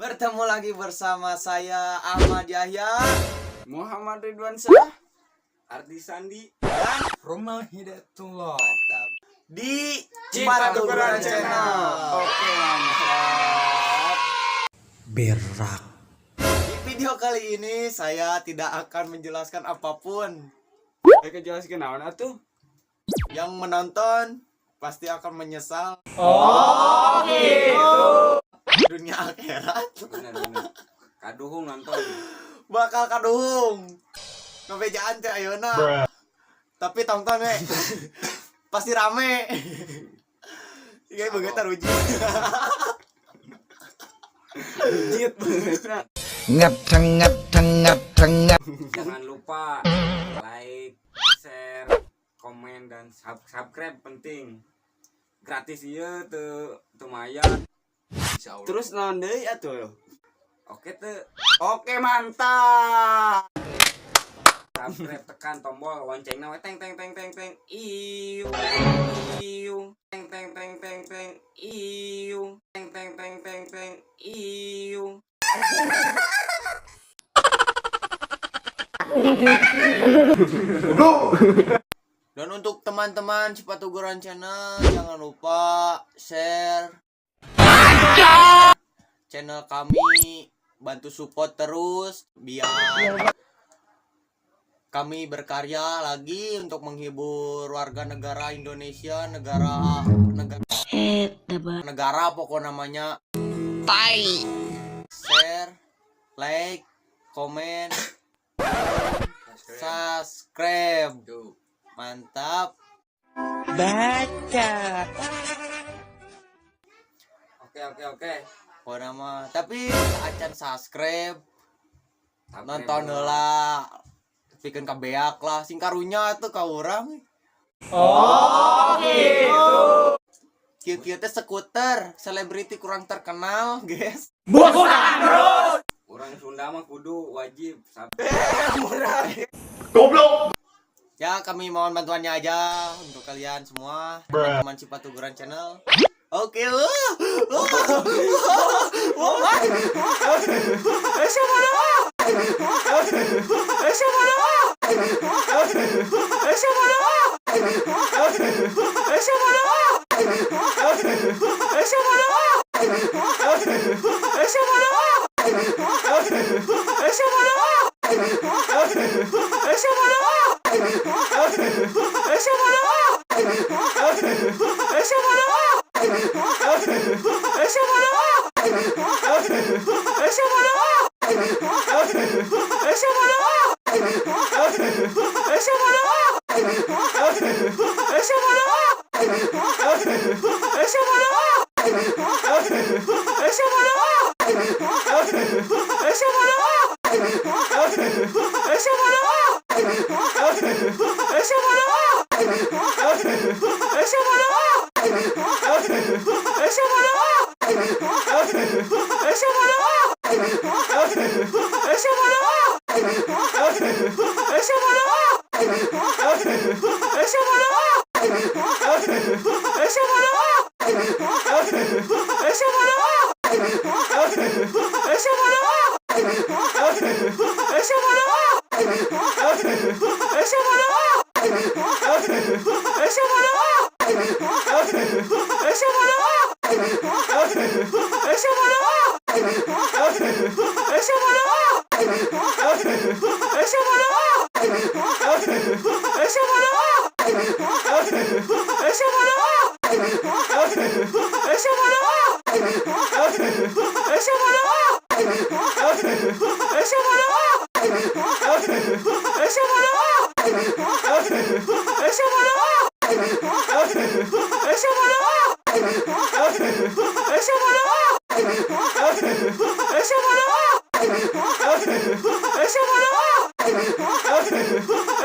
Bertemu lagi bersama saya Ahmad Yahya, Muhammad Ridwan Syah, Ardi Sandi, dan Roma Hidayatullah di Cipatugeran Cipatugeran Channel. Channel. Oke, mantap. Berak. Di video kali ini saya tidak akan menjelaskan apapun. Jelaskan naon atuh? Yang menonton pasti akan menyesal. Oh, gitu. Dunia akhirat Bener. Kaduhung nonton. bakal kaduhung. Kebejaan teh ayeuna. Tapi tonton we. Pasti rame. Kayak begitu ruji. Jit banget. Ngat. Jangan lupa like, share, komen dan subscribe penting. Gratis ieu teu lumayan. Terus naon deui atuh? Oke teu. Oke, mantap. Subscribe, tekan tombol loncengna we teng. Iu. Teng. Iu. Teng. Iu. Dan untuk teman-teman Cipatugeran Channel, jangan lupa share channel kami, bantu support terus biar kami berkarya lagi untuk menghibur warga negara Indonesia, negara pokok namanya. Share, like, komen, subscribe. Mantap. Oke. Oh nama, tapi acan subscribe, nonton heula, bikin kabeak lah, sing karunya tuh ka urang. Oh, gitu. Kieu teh skuter, selebriti kurang terkenal, guys. Orang Sunda mah kudu wajib Ya, kami mohon bantuannya aja untuk kalian semua, teman-teman Cipatugeran Channel. Oke,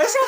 Ese